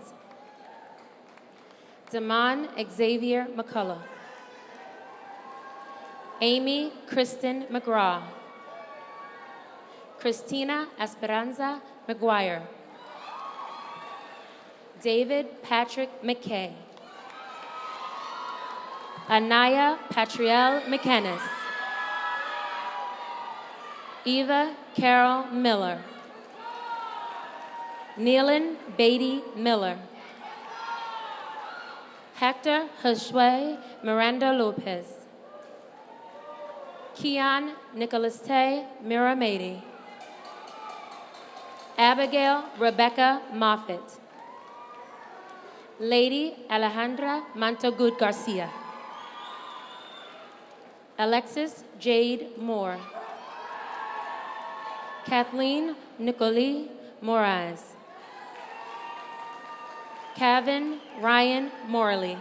Damon Xavier McCullough. Amy Kristen McGraw. Christina Esperanza McGuire. David Patrick McKay. Anaya Patrielle McKennis. Eva Carol Miller. Neelan Beatty Miller. Hector Josué Miranda Lopez. Keon Nicholas Tay Miramedi. Abigail Rebecca Moffitt. Lady Alejandra Montagut Garcia. Alexis Jade Moore. Kathleen Nicole Moraes. Kevin Ryan Morley.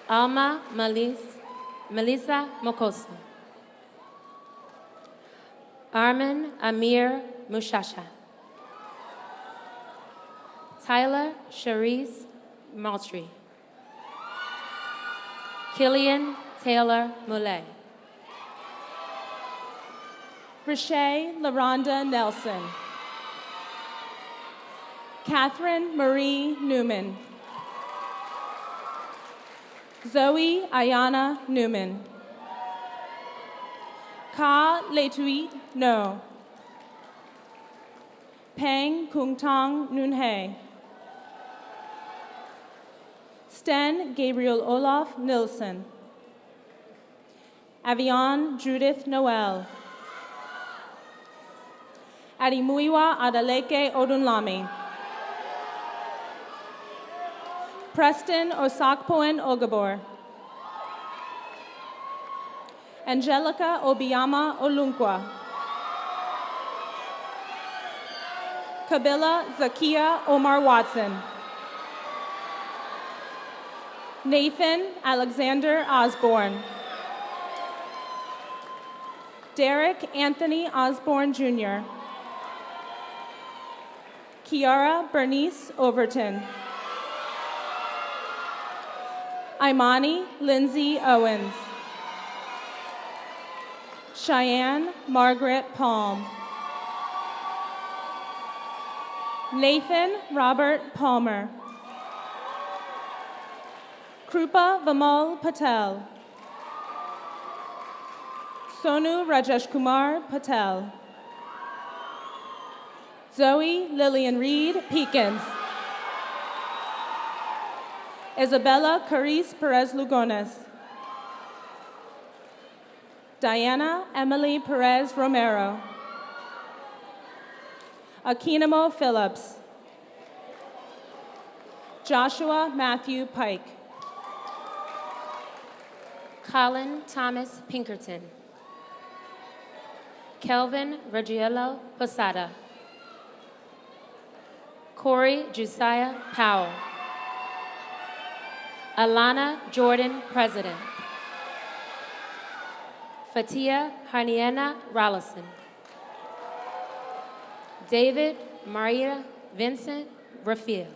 Alma Melissa Mokosa. Armin Amir Mushasha. Tyler Cherise Maltry. Killian Taylor Muley. Riche LaRonda Nelson. Catherine Marie Newman. Zoe Ayana Newman. Ka Letuit No. Peng Kungtong Nunhe. Sten Gabriel Olaf Nilsson. Avion Judith Noel. Adimuiwa Adaleke Odunlami. Preston Osakpoen Ogabor. Angelica Obiama Olunkwa. Kabila Zakia Omar Watson. Nathan Alexander Osborne. Derek Anthony Osborne Jr. Kiara Bernice Overton. Imani Lindsay Owens. Cheyenne Margaret Palm. Nathan Robert Palmer. Krupa Vimal Patel. Sonu Rajesh Kumar Patel. Zoe Lillian Reed Peekins. Isabella Carice Perez Lugones. Diana Emily Perez Romero. Akinamo Phillips. Joshua Matthew Pike. Colin Thomas Pinkerton. Kelvin Regiello Posada. Corey Josiah Powell. Alana Jordan, President. Fatia Harniena Rollison. David Maria Vincent Rafael.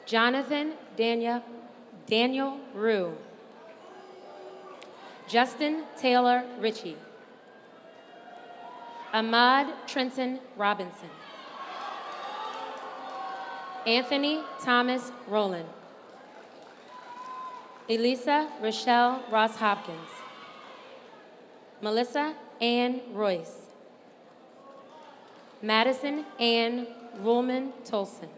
Jonathan Daniel Rue. Justin Taylor Ritchie. Ahmad Trenton Robinson. Anthony Thomas Rowland. Elisa Rochelle Ross Hopkins. Melissa Ann Royce. Madison Ann Ruhlman Tolson.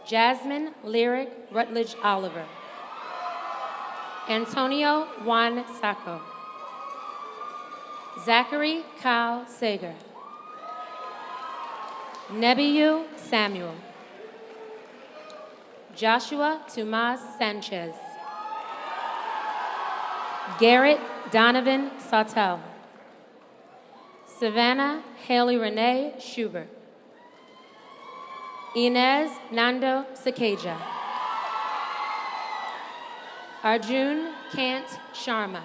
Jasmine Lyric Rutledge Oliver. Antonio Juan Sacco. Zachary Kyle Sager. Nebiyu Samuel. Joshua Tomas Sanchez. Garrett Donovan Sautel. Savannah Haley Renee Schubert. Inez Nando Sakeja. Arjun Kant Sharma.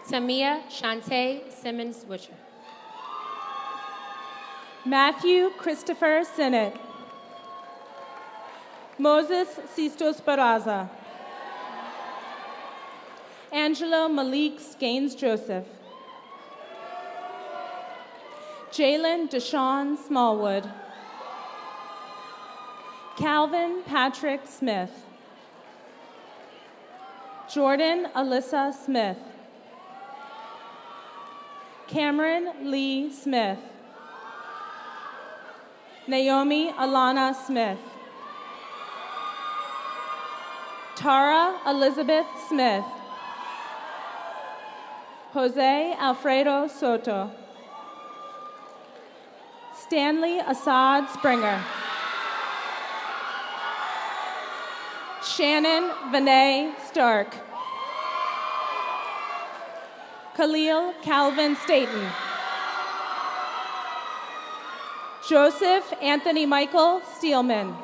Tamia Shantae Simmons Witcher. Matthew Christopher Sinnott. Moses Sistos Baraza. Angelo Malik Gaines Joseph. Jalen Deshawn Smallwood. Calvin Patrick Smith. Jordan Alyssa Smith. Cameron Lee Smith. Naomi Alana Smith. Tara Elizabeth Smith. Jose Alfredo Soto. Stanley Assad Springer. Shannon Vinay Stark. Khalil Calvin Staten. Joseph Anthony Michael Steelman.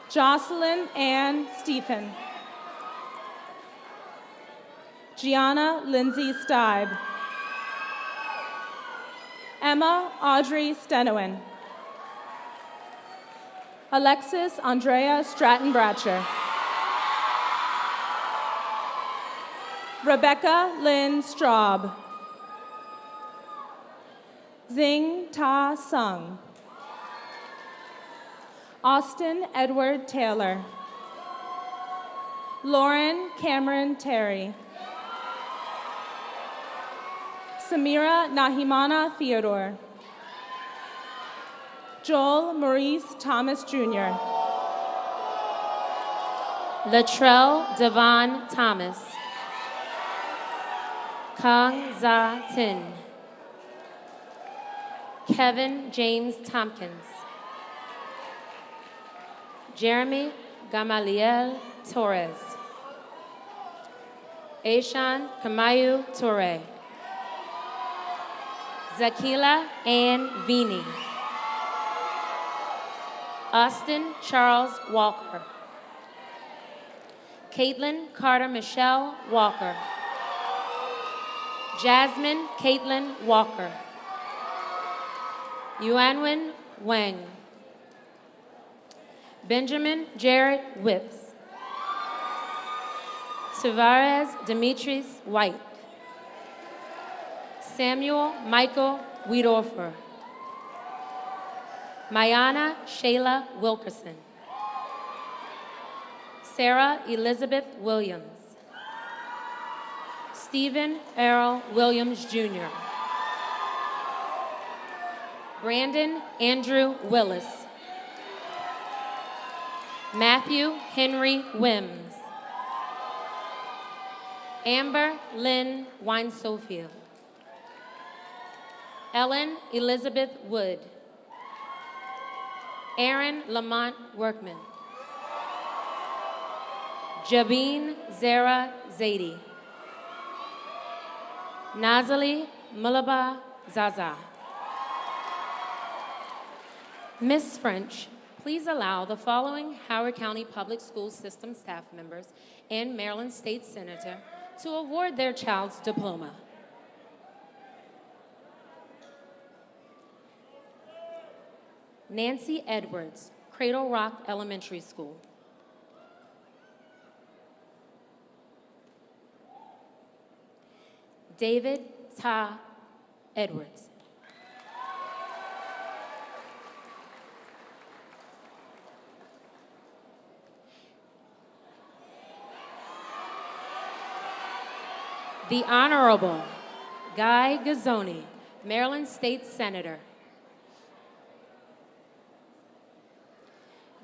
Jocelyn Ann Stephen. Gianna Lindsay Stibe. Emma Audrey Stenowen. Alexis Andrea Stratton Bratcher. Rebecca Lynn Straub. Zing Ta Sung. Austin Edward Taylor. Lauren Cameron Terry. Samira Nahimana Theodore. Joel Maurice Thomas Jr. Latrell Devon Thomas. Kang Za Tin. Kevin James Tompkins. Jeremy Gamaliel Torres. Aishan Kamayu Torre. Zakila Ann Vini. Austin Charles Walker. Caitlin Carter Michelle Walker. Jasmine Caitlin Walker. Yuanwen Wang. Benjamin Jared Whips. Tavares Demetrius White. Samuel Michael Wiedorfer. Mayana Shayla Wilkerson. Sarah Elizabeth Williams. Stephen Errol Williams Jr. Brandon Andrew Willis. Matthew Henry Wims. Amber Lynn Weinsofield. Ellen Elizabeth Wood. Aaron Lamont Workman. Jabeen Zara Zaidi. Nazali Mulaba Zaza. Miss French, please allow the following Howard County Public School System staff members and Maryland State Senator to award their child's diploma. Nancy Edwards, Cradle Rock Elementary School. David Ta Edwards. The Honorable Guy Gazzoni, Maryland State Senator.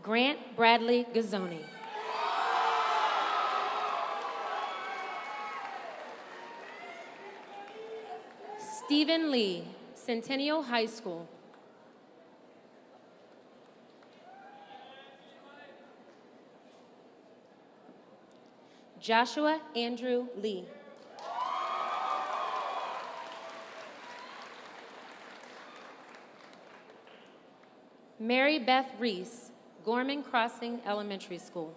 Grant Bradley Gazzoni. Stephen Lee, Centennial High School. Joshua Andrew Lee. Mary Beth Reese, Gorman Crossing Elementary School.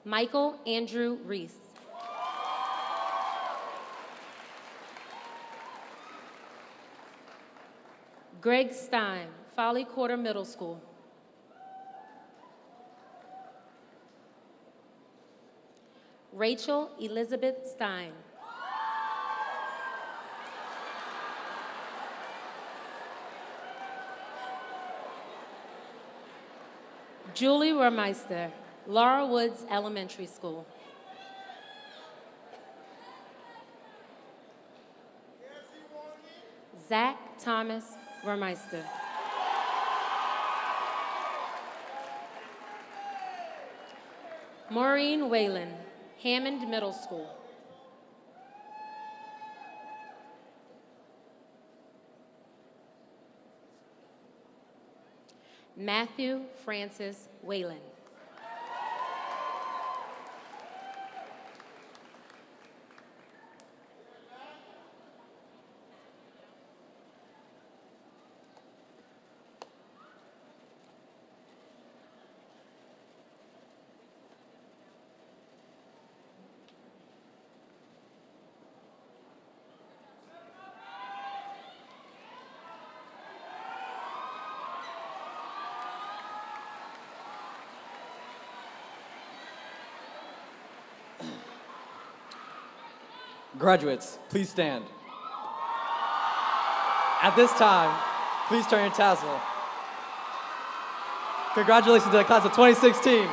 Michael Andrew Reese. Greg Stein, Folly Quarter Middle School. Rachel Elizabeth Stein. Julie Remeister, Laura Woods Elementary School. Zach Thomas Remeister. Maureen Whalen, Hammond Middle School. Matthew Francis Whalen. Graduates, please stand. At this time, please turn your tassel. Congratulations to the class of 2016.